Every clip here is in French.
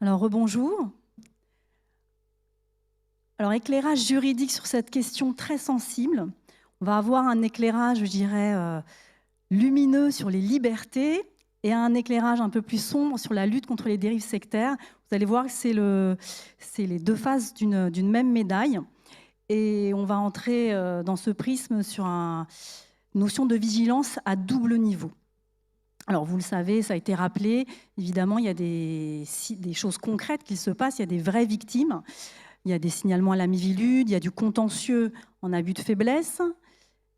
Alors, rebonjour. Alors, éclairage juridique sur cette question très sensible. On va avoir un éclairage, je dirais, lumineux sur les libertés et un éclairage un peu plus sombre sur la lutte contre les dérives sectaires. Vous allez voir que c'est les deux faces d'une même médaille. Et on va entrer dans ce prisme sur une notion de vigilance à double niveau. Alors, vous le savez, ça a été rappelé, évidemment, il y a des choses concrètes qui se passent, il y a des vraies victimes, il y a des signalements à la Miviludes, il y a du contentieux en abus de faiblesse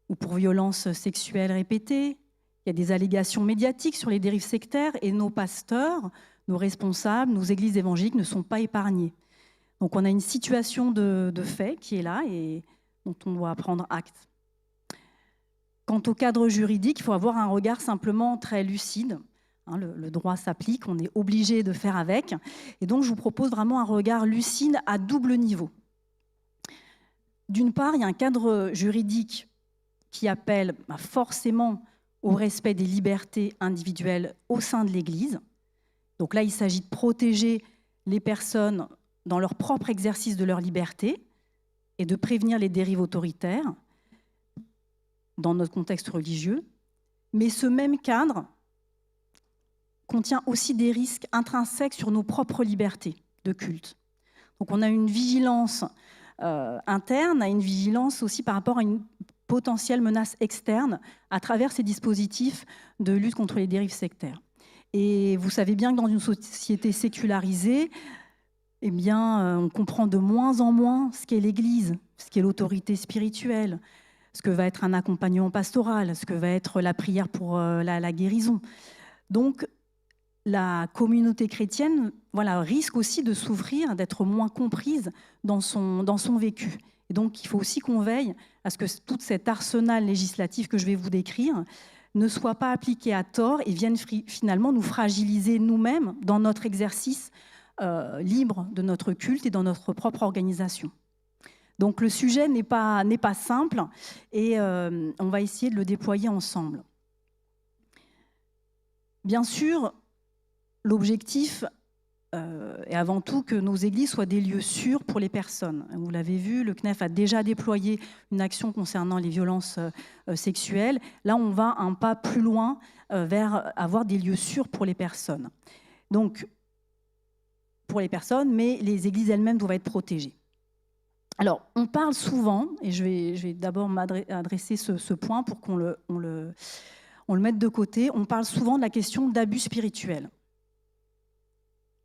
ou pour violences sexuelles répétées, il y a des allégations médiatiques sur les dérives sectaires et nos pasteurs, nos responsables, nos églises évangéliques ne sont pas épargnés. Donc, on a une situation de fait qui est là et dont on doit prendre acte. Quant au cadre juridique, il faut avoir un regard simplement très lucide. Le droit s'applique, on est obligé de faire avec. Et donc, je vous propose vraiment un regard lucide à double niveau. D'une part, il y a un cadre juridique qui appelle forcément au respect des libertés individuelles au sein de l'Église. Donc là, il s'agit de protéger les personnes dans leur propre exercice de leur liberté et de prévenir les dérives autoritaires dans notre contexte religieux, mais ce même cadre contient aussi des risques intrinsèques sur nos propres libertés de culte. Donc on a une vigilance interne, une vigilance aussi par rapport à une potentielle menace externe à travers ces dispositifs de lutte contre les dérives sectaires. Et vous savez bien que dans une société sécularisée, eh bien, on comprend de moins en moins ce qu'est l'Église, ce qu'est l'autorité spirituelle, ce que va être un accompagnement pastoral, ce que va être la prière pour la guérison. Donc, la communauté chrétienne risque aussi de souffrir, d'être moins comprise dans son vécu. Et donc, il faut aussi qu'on veille à ce que tout cet arsenal législatif que je vais vous décrire ne soit pas appliqué à tort et vienne finalement nous fragiliser nous-mêmes dans notre exercice libre de notre culte et dans notre propre organisation. Donc le sujet n'est pas simple et on va essayer de le déployer ensemble. Bien sûr, l'objectif est avant tout que nos églises soient des lieux sûrs pour les personnes. Vous l'avez vu, le CNEF a déjà déployé une action concernant les violences sexuelles. Là, on va un pas plus loin vers avoir des lieux sûrs pour les personnes. Donc, pour les personnes, mais les églises elles-mêmes doivent être protégées. Alors, on parle souvent, et je vais d'abord m'adresser ce point pour qu'on le mette de côté, on parle souvent de la question d'abus spirituels.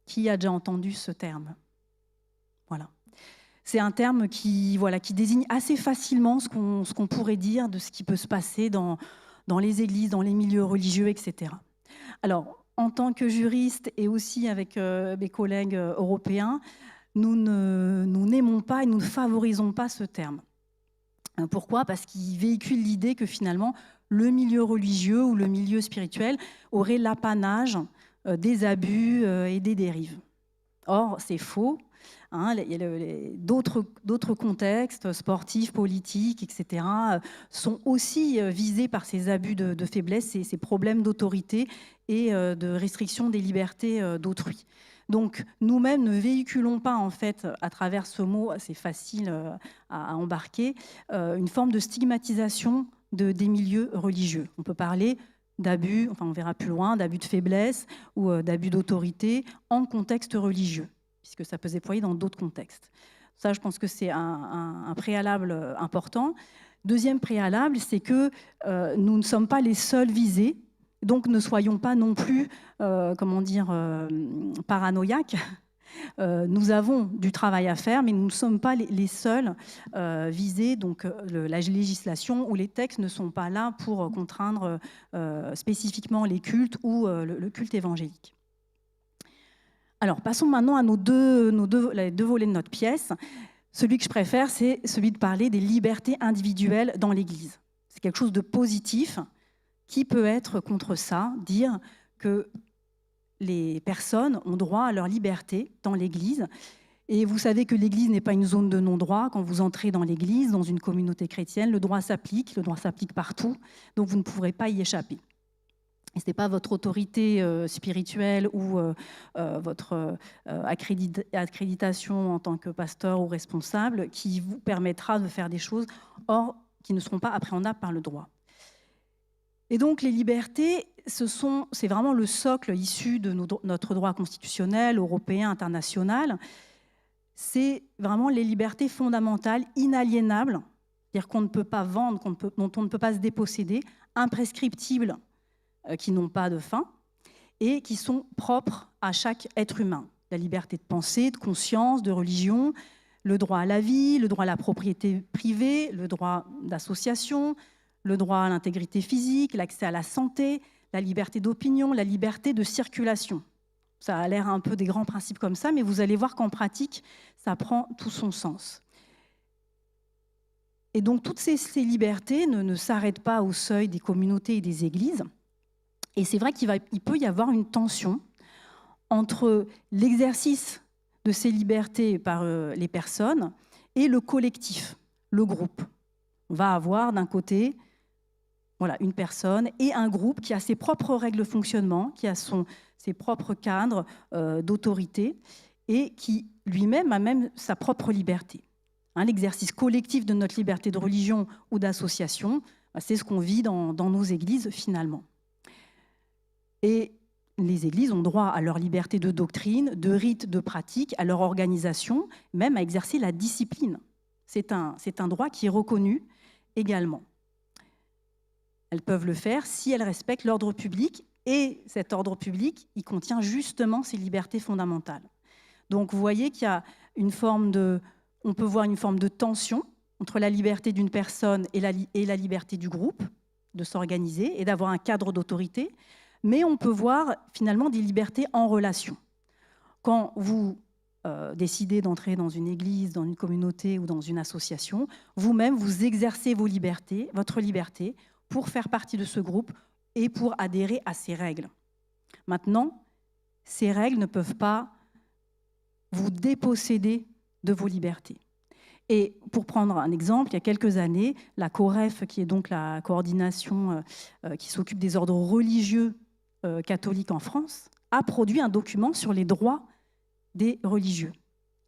Qui a déjà entendu ce terme? Voilà. C'est un terme qui désigne assez facilement ce qu'on pourrait dire de ce qui peut se passer dans les églises, dans les milieux religieux, etc. Alors, en tant que juriste et aussi avec mes collègues européens, nous n'aimons pas et nous ne favorisons pas ce terme. Pourquoi? Parce qu'il véhicule l'idée que finalement, le milieu religieux ou le milieu spirituel aurait l'apanage des abus et des dérives. Or, c'est faux. Il y a d'autres contextes sportifs, politiques, etc., sont aussi visés par ces abus de faiblesse, ces problèmes d'autorité et de restriction des libertés d'autrui. Donc, nous-mêmes ne véhiculons pas, en fait, à travers ce mot assez facile à embarquer, une forme de stigmatisation des milieux religieux. On peut parler d'abus, enfin on verra plus loin, d'abus de faiblesse ou d'abus d'autorité en contexte religieux, puisque ça peut se déployer dans d'autres contextes. Ça, je pense que c'est un préalable important. Deuxième préalable, c'est que nous ne sommes pas les seuls visés. Donc, ne soyons pas non plus, paranoïaques. Nous avons du travail à faire, mais nous ne sommes pas les seuls visés. Donc, la législation ou les textes ne sont pas là pour contraindre spécifiquement les cultes ou le culte évangélique. Alors, passons maintenant à les deux volets de notre pièce. Celui que je préfère, c'est celui de parler des libertés individuelles dans l'Église. C'est quelque chose de positif. Qui peut être contre ça, dire que les personnes ont droit à leur liberté dans l'Église? Et vous savez que l'Église n'est pas une zone de non-droit. Quand vous entrez dans l'Église, dans une communauté chrétienne, le droit s'applique partout, donc vous ne pourrez pas y échapper. Et ce n'est pas votre autorité spirituelle ou votre accréditation en tant que pasteur ou responsable qui vous permettra de faire des choses, or qui ne seront pas appréhendables par le droit. Et donc les libertés, c'est vraiment le socle issu de notre droit constitutionnel, européen, international. C'est vraiment les libertés fondamentales, inaliénables, c'est-à-dire qu'on ne peut pas vendre, dont on ne peut pas se déposséder, imprescriptibles, qui n'ont pas de fin et qui sont propres à chaque être humain. La liberté de pensée, de conscience, de religion, le droit à la vie, le droit à la propriété privée, le droit d'association, le droit à l'intégrité physique, l'accès à la santé, la liberté d'opinion, la liberté de circulation. Ça a l'air un peu des grands principes comme ça, mais vous allez voir qu'en pratique, ça prend tout son sens. Et donc toutes ces libertés ne s'arrêtent pas au seuil des communautés et des églises. Et c'est vrai qu'il peut y avoir une tension entre l'exercice de ces libertés par les personnes et le collectif, le groupe. On va avoir d'un côté une personne et un groupe qui a ses propres règles de fonctionnement, qui a ses propres cadres d'autorité et qui lui-même a même sa propre liberté. L'exercice collectif de notre liberté de religion ou d'association, c'est ce qu'on vit dans nos églises finalement. Et les églises ont droit à leur liberté de doctrine, de rite, de pratique, à leur organisation, même à exercer la discipline. C'est un droit qui est reconnu également. Elles peuvent le faire si elles respectent l'ordre public, et cet ordre public, il contient justement ces libertés fondamentales. Donc vous voyez qu'il y a on peut voir une forme de tension entre la liberté d'une personne et la liberté du groupe de s'organiser et d'avoir un cadre d'autorité. Mais on peut voir finalement des libertés en relation. Quand vous décidez d'entrer dans une église, dans une communauté ou dans une association, vous-même, vous exercez votre liberté pour faire partie de ce groupe et pour adhérer à ces règles. Maintenant, ces règles ne peuvent pas vous déposséder de vos libertés. Et pour prendre un exemple, il y a quelques années, la COREF, qui est donc la coordination qui s'occupe des ordres religieux catholique en France, a produit un document sur les droits des religieux.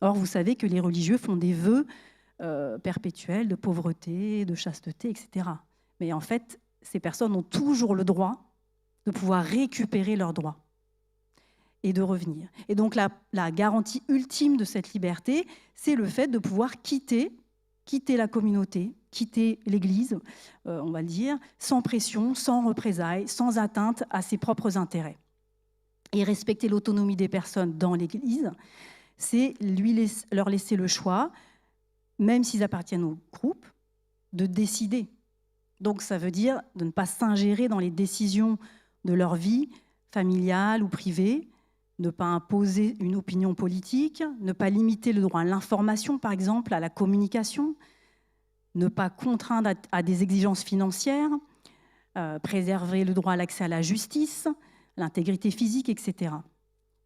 Or, vous savez que les religieux font des vœux perpétuels de pauvreté, de chasteté, etc. Mais en fait, ces personnes ont toujours le droit de pouvoir récupérer leurs droits et de revenir. Et donc, la garantie ultime de cette liberté, c'est le fait de pouvoir quitter la communauté, quitter l'Église, on va le dire, sans pression, sans représailles, sans atteinte à ses propres intérêts. Et respecter l'autonomie des personnes dans l'Église, c'est leur laisser le choix, même s'ils appartiennent au groupe, de décider. Donc ça veut dire de ne pas s'ingérer dans les décisions de leur vie familiale ou privée, ne pas imposer une opinion politique, ne pas limiter le droit à l'information, par exemple, à la communication, ne pas contraindre à des exigences financières, préserver le droit à l'accès à la justice, l'intégrité physique, etc.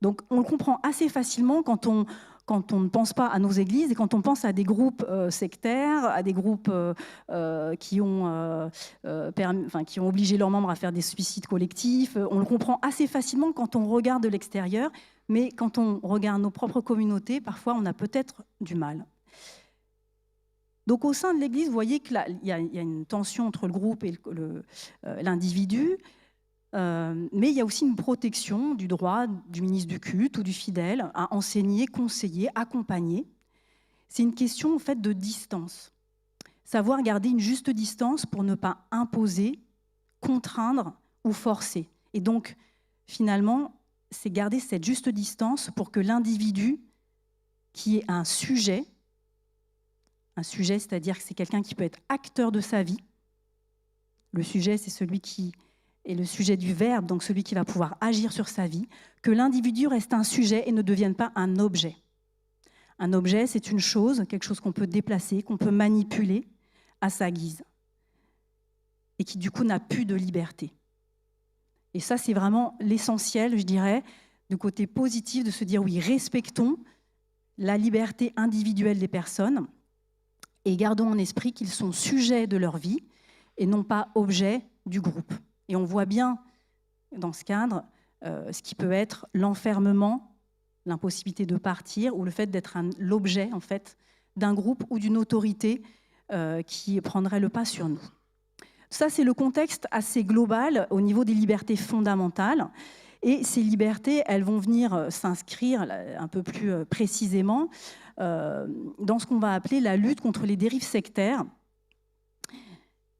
Donc on le comprend assez facilement quand on ne pense pas à nos églises et quand on pense à des groupes sectaires, à des groupes qui ont obligé leurs membres à faire des suicides collectifs. On le comprend assez facilement quand on regarde de l'extérieur, mais quand on regarde nos propres communautés, parfois on a peut-être du mal. Donc au sein de l'Église, vous voyez qu'il y a une tension entre le groupe et l'individu, mais il y a aussi une protection du droit du ministre du culte ou du fidèle à enseigner, conseiller, accompagner. C'est une question en fait de distance. Savoir garder une juste distance pour ne pas imposer, contraindre ou forcer. Et donc, finalement, c'est garder cette juste distance pour que l'individu, qui est un sujet, c'est-à-dire que c'est quelqu'un qui peut être acteur de sa vie. Le sujet, c'est celui qui est le sujet du verbe, donc celui qui va pouvoir agir sur sa vie, que l'individu reste un sujet et ne devienne pas un objet. Un objet, c'est une chose, quelque chose qu'on peut déplacer, qu'on peut manipuler à sa guise, et qui du coup n'a plus de liberté. Et ça, c'est vraiment l'essentiel, je dirais, du côté positif, de se dire oui, respectons la liberté individuelle des personnes et gardons en esprit qu'ils sont sujets de leur vie et non pas objets du groupe. Et on voit bien dans ce cadre, ce qui peut être l'enfermement, l'impossibilité de partir ou le fait d'être l'objet en fait, d'un groupe ou d'une autorité qui prendrait le pas sur nous. Ça, c'est le contexte assez global au niveau des libertés fondamentales. Et ces libertés, elles vont venir s'inscrire un peu plus précisément dans ce qu'on va appeler la lutte contre les dérives sectaires.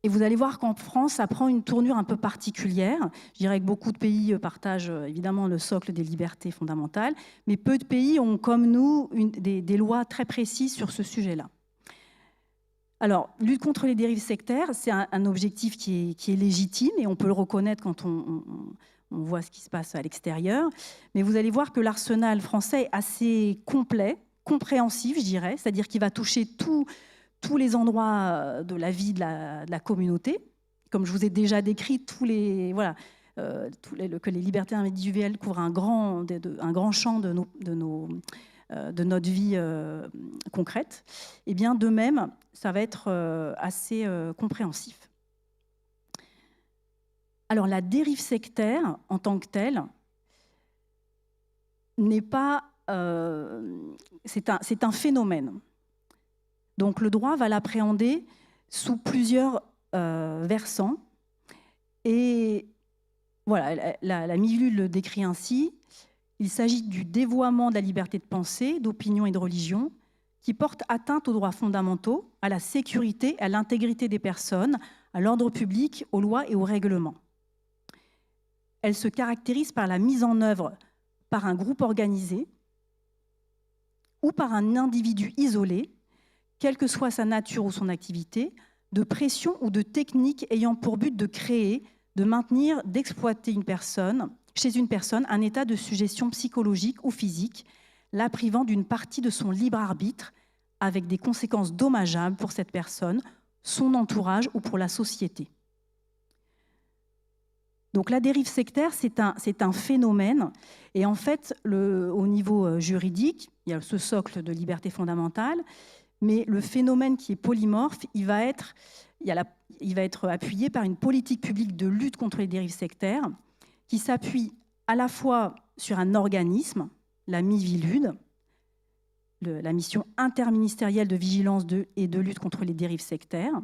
Et vous allez voir qu'en France, ça prend une tournure un peu particulière. Je dirais que beaucoup de pays partagent évidemment le socle des libertés fondamentales, mais peu de pays ont, comme nous, des lois très précises sur ce sujet-là. Alors, lutte contre les dérives sectaires, c'est un objectif qui est légitime et on peut le reconnaître quand on voit ce qui se passe à l'extérieur. Mais vous allez voir que l'arsenal français est assez complet, compréhensif, je dirais, c'est-à-dire qu'il va toucher tous les endroits de la vie de la communauté. Comme je vous ai déjà décrit, que les libertés individuelles couvrent un grand champ de notre vie concrète. Et bien de même, ça va être assez compréhensif. Alors la dérive sectaire, en tant que telle, n'est pas... c'est un phénomène. Donc le droit va l'appréhender sous plusieurs versants. Et voilà, la MIVLUD le décrit ainsi. Il s'agit du dévoiement de la liberté de pensée, d'opinion et de religion qui porte atteinte aux droits fondamentaux, à la sécurité, à l'intégrité des personnes, à l'ordre public, aux lois et aux règlements. Elle se caractérise par la mise en œuvre par un groupe organisé ou par un individu isolé, quelle que soit sa nature ou son activité, de pression ou de technique ayant pour but de créer, de maintenir, d'exploiter chez une personne un état de suggestion psychologique ou physique, la privant d'une partie de son libre arbitre, avec des conséquences dommageables pour cette personne, son entourage ou pour la société. Donc la dérive sectaire, c'est un phénomène. Et en fait, au niveau juridique, il y a ce socle de liberté fondamentale, mais le phénomène qui est polymorphe, il va être appuyé par une politique publique de lutte contre les dérives sectaires qui s'appuie à la fois sur un organisme, la MIVLUD, la mission interministérielle de vigilance et de lutte contre les dérives sectaires,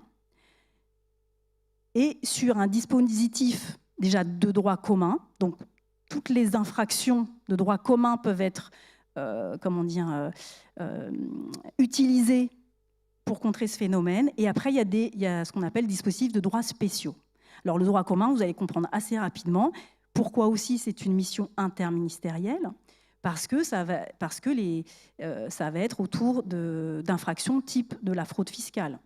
et sur un dispositif déjà de droit commun. Donc toutes les infractions de droit commun peuvent être utilisées pour contrer ce phénomène. Et après, il y a ce qu'on appelle dispositifs de droits spéciaux. Alors le droit commun, vous allez comprendre assez rapidement pourquoi aussi c'est une mission interministérielle, parce que ça va être autour d'infractions type de la fraude fiscale,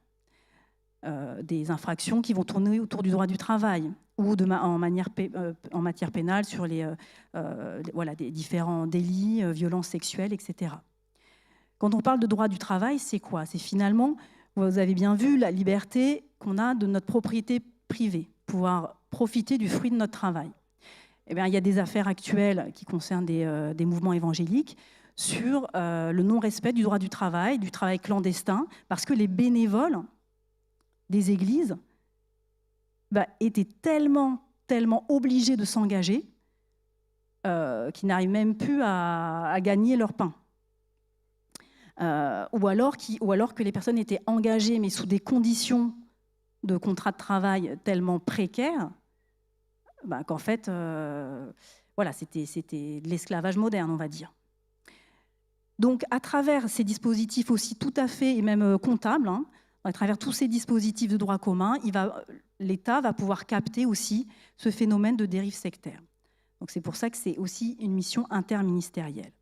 des infractions qui vont tourner autour du droit du travail ou en matière pénale sur des différents délits, violences sexuelles, etc. Quand on parle de droit du travail, c'est quoi? C'est finalement, vous avez bien vu, la liberté qu'on a de notre propriété privée, pouvoir profiter du fruit de notre travail. Eh bien, il y a des affaires actuelles qui concernent des mouvements évangéliques sur le non-respect du droit du travail clandestin, parce que les bénévoles des églises étaient tellement obligés de s'engager qu'ils n'arrivent même plus à gagner leur pain. Ou alors que les personnes étaient engagées, mais sous des conditions de contrat de travail tellement précaires, qu'en fait, c'était de l'esclavage moderne, on va dire. Donc, à travers ces dispositifs aussi tout à fait, et même comptables, à travers tous ces dispositifs de droit commun, l'État va pouvoir capter aussi ce phénomène de dérive sectaire. Donc, c'est pour ça que c'est aussi une mission interministérielle.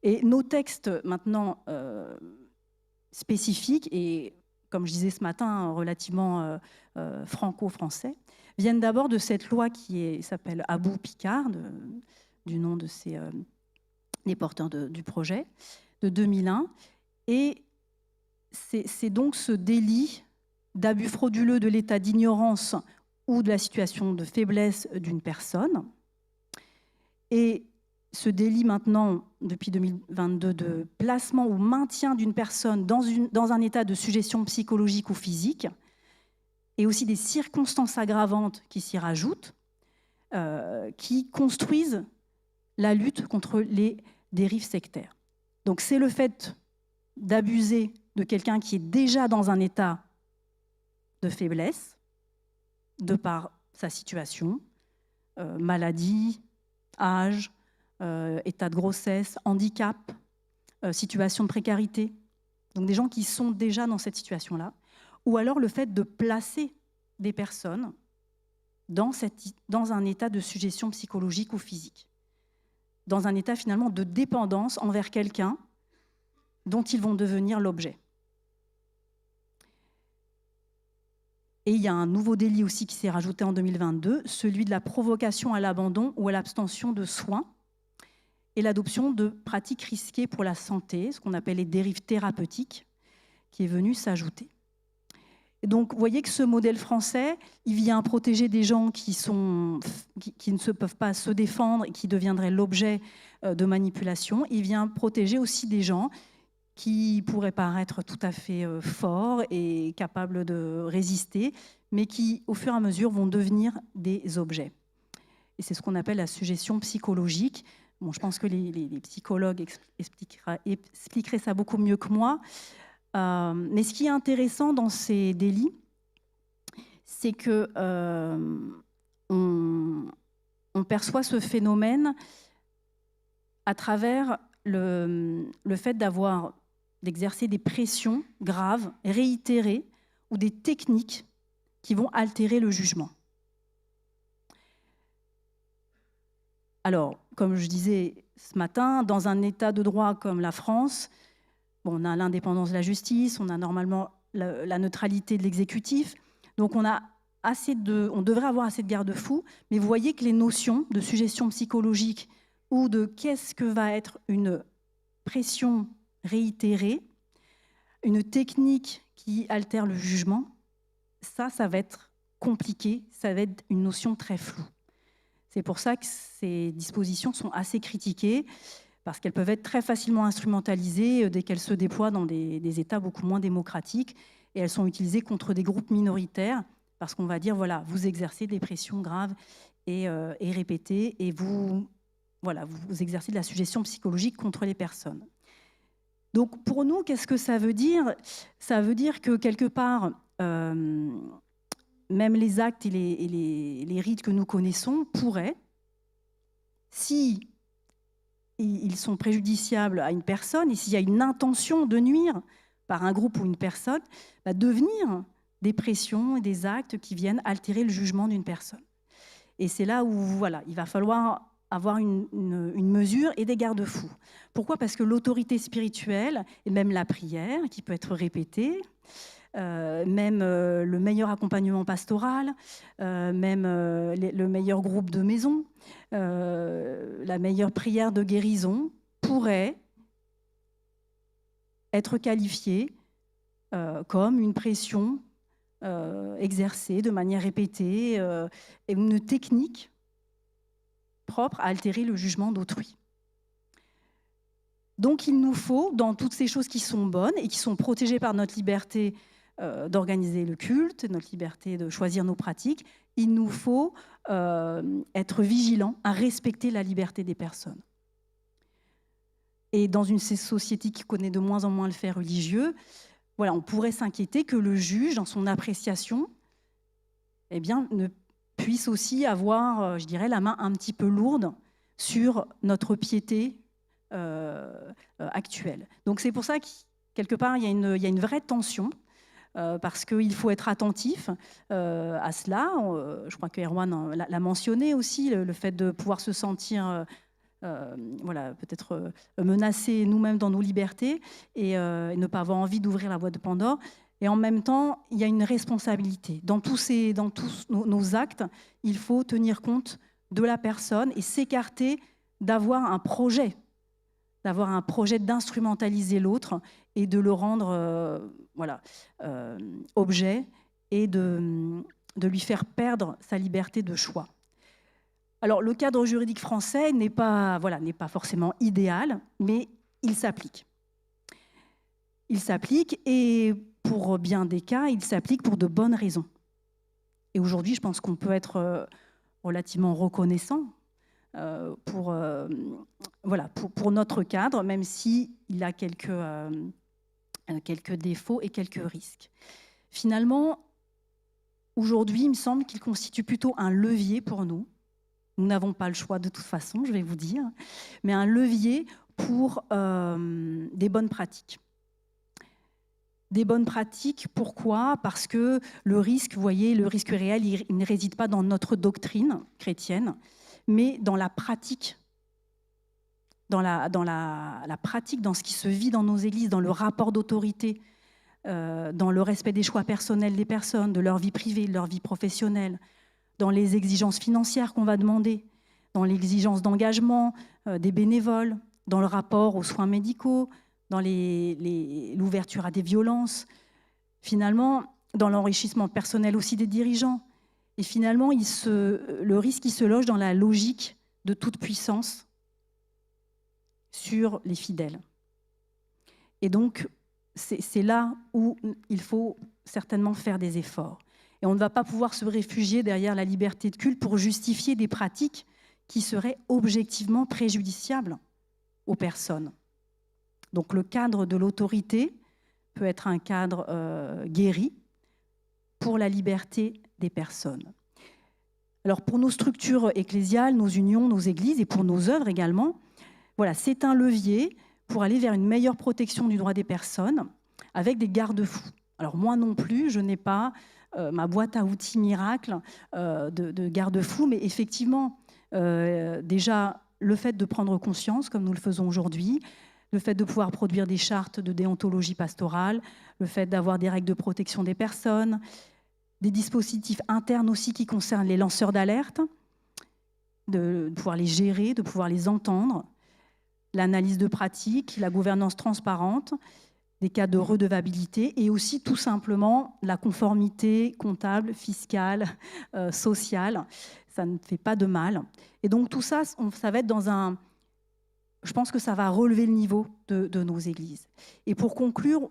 Et nos textes maintenant spécifiques, et comme je disais ce matin, relativement franco-français, viennent d'abord de cette loi qui s'appelle Abou-Picard, du nom des porteurs du projet, de 2001. Et c'est donc ce délit d'abus frauduleux de l'état d'ignorance ou de la situation de faiblesse d'une personne. Et ce délit maintenant, depuis 2022, de placement ou maintien d'une personne dans un état de suggestion psychologique ou physique, et aussi des circonstances aggravantes qui s'y rajoutent, qui construisent la lutte contre les dérives sectaires. Donc c'est le fait d'abuser de quelqu'un qui est déjà dans un état de faiblesse, de par sa situation, maladie, âge, état de grossesse, handicap, situation de précarité. Donc des gens qui sont déjà dans cette situation-là. Ou alors le fait de placer des personnes dans un état de suggestion psychologique ou physique, dans un état finalement de dépendance envers quelqu'un dont ils vont devenir l'objet. Et il y a un nouveau délit aussi qui s'est rajouté en 2022, celui de la provocation à l'abandon ou à l'abstention de soins et l'adoption de pratiques risquées pour la santé, ce qu'on appelle les dérives thérapeutiques, qui est venu s'ajouter. Et donc, vous voyez que ce modèle français, il vient protéger des gens qui ne se peuvent pas se défendre et qui deviendraient l'objet de manipulation. Il vient protéger aussi des gens qui pourraient paraître tout à fait forts et capables de résister, mais qui, au fur et à mesure, vont devenir des objets. Et c'est ce qu'on appelle la suggestion psychologique. Bon, je pense que les psychologues expliqueraient ça beaucoup mieux que moi. Mais ce qui est intéressant dans ces délits, c'est que on perçoit ce phénomène à travers le fait d'exercer des pressions graves, réitérées, ou des techniques qui vont altérer le jugement. Alors, comme je disais ce matin, dans un état de droit comme la France, bon, on a l'indépendance de la justice, on a normalement la neutralité de l'exécutif, donc on devrait avoir assez de garde-fous, mais vous voyez que les notions de suggestion psychologique ou de qu'est-ce que va être une pression réitérée, une technique qui altère le jugement, ça va être compliqué, ça va être une notion très floue. C'est pour ça que ces dispositions sont assez critiquées, parce qu'elles peuvent être très facilement instrumentalisées dès qu'elles se déploient dans des États beaucoup moins démocratiques, et elles sont utilisées contre des groupes minoritaires, parce qu'on va dire, voilà, vous exercez des pressions graves et répétées, et vous exercez de la suggestion psychologique contre les personnes. Donc pour nous, qu'est-ce que ça veut dire ? Ça veut dire que quelque part, même les actes et les rites que nous connaissons pourraient, si ils sont préjudiciables à une personne et s'il y a une intention de nuire par un groupe ou une personne, devenir des pressions et des actes qui viennent altérer le jugement d'une personne. Et c'est là où il va falloir avoir une mesure et des garde-fous. Pourquoi ? Parce que l'autorité spirituelle, et même la prière, qui peut être répétée, même le meilleur accompagnement pastoral, même le meilleur groupe de maison, la meilleure prière de guérison pourrait être qualifiée comme une pression exercée de manière répétée et une technique propre à altérer le jugement d'autrui. Donc il nous faut, dans toutes ces choses qui sont bonnes et qui sont protégées par notre liberté d'organiser le culte, notre liberté de choisir nos pratiques, il nous faut être vigilants à respecter la liberté des personnes. Et dans une société qui connaît de moins en moins le fait religieux, on pourrait s'inquiéter que le juge, dans son appréciation, ne puisse aussi avoir, je dirais, la main un petit peu lourde sur notre piété actuelle. Donc c'est pour ça que, quelque part, il y a une vraie tension, parce qu'il faut être attentif à cela. Je crois que Erwan l'a mentionné aussi, le fait de pouvoir se sentir peut-être menacé nous-mêmes dans nos libertés et ne pas avoir envie d'ouvrir la boîte de Pandore. Et en même temps, il y a une responsabilité. Dans tous nos actes, il faut tenir compte de la personne et s'écarter d'avoir un projet d'instrumentaliser l'autre et de le rendre objet et de lui faire perdre sa liberté de choix. Alors, le cadre juridique français n'est pas forcément idéal, mais il s'applique. Il s'applique et pour bien des cas, il s'applique pour de bonnes raisons. Et aujourd'hui, je pense qu'on peut être relativement reconnaissant voilà, pour notre cadre, même s'il a quelques défauts et quelques risques. Finalement, aujourd'hui, il me semble qu'il constitue plutôt un levier pour nous. Nous n'avons pas le choix de toute façon, je vais vous dire, mais un levier pour des bonnes pratiques. Des bonnes pratiques, pourquoi? Parce que le risque, vous voyez, le risque réel, il ne réside pas dans notre doctrine chrétienne, mais dans la pratique, dans la pratique, dans ce qui se vit dans nos églises, dans le rapport d'autorité, dans le respect des choix personnels des personnes, de leur vie privée, de leur vie professionnelle, dans les exigences financières qu'on va demander, dans l'exigence d'engagement des bénévoles, dans le rapport aux soins médicaux, dans l'ouverture à des violences, finalement, dans l'enrichissement personnel aussi des dirigeants. Et finalement, le risque, il se loge dans la logique de toute puissance sur les fidèles. Et donc, c'est là où il faut certainement faire des efforts. Et on ne va pas pouvoir se réfugier derrière la liberté de culte pour justifier des pratiques qui seraient objectivement préjudiciables aux personnes. Donc le cadre de l'autorité peut être un cadre guéri pour la liberté des personnes. Alors pour nos structures ecclésiales, nos unions, nos églises et pour nos œuvres également, voilà, c'est un levier pour aller vers une meilleure protection du droit des personnes avec des garde-fous. Alors moi non plus, je n'ai pas ma boîte à outils miracle de garde-fous, mais effectivement, déjà le fait de prendre conscience, comme nous le faisons aujourd'hui, le fait de pouvoir produire des chartes de déontologie pastorale, le fait d'avoir des règles de protection des personnes, des dispositifs internes aussi qui concernent les lanceurs d'alerte, de pouvoir les gérer, de pouvoir les entendre, l'analyse de pratique, la gouvernance transparente, des cas de redevabilité et aussi tout simplement la conformité comptable, fiscale, sociale. Ça ne fait pas de mal. Et donc tout ça, ça va être dans un... Je pense que ça va relever le niveau de nos églises. Et pour conclure,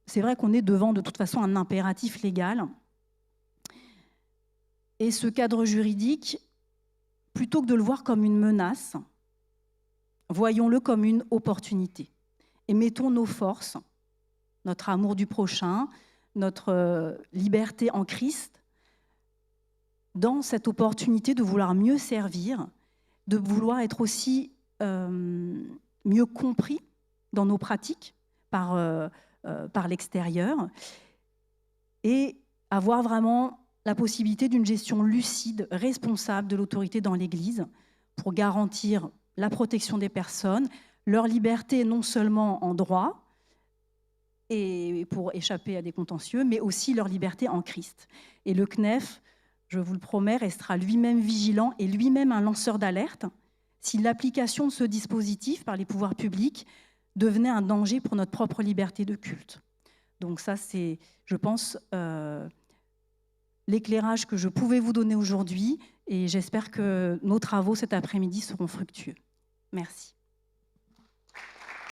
c'est vrai qu'on est devant de toute façon un impératif légal. Et ce cadre juridique, plutôt que de le voir comme une menace, voyons-le comme une opportunité. Et mettons nos forces, notre amour du prochain, notre liberté en Christ, dans cette opportunité de vouloir mieux servir, de vouloir être aussi mieux compris dans nos pratiques par l'extérieur et avoir vraiment la possibilité d'une gestion lucide, responsable de l'autorité dans l'Église pour garantir la protection des personnes, leur liberté non seulement en droit et pour échapper à des contentieux, mais aussi leur liberté en Christ. Et le CNEF, je vous le promets, restera lui-même vigilant et lui-même un lanceur d'alerte si l'application de ce dispositif par les pouvoirs publics devenait un danger pour notre propre liberté de culte. Donc ça, c'est, je pense, l'éclairage que je pouvais vous donner aujourd'hui et j'espère que nos travaux cet après-midi seront fructueux. Merci.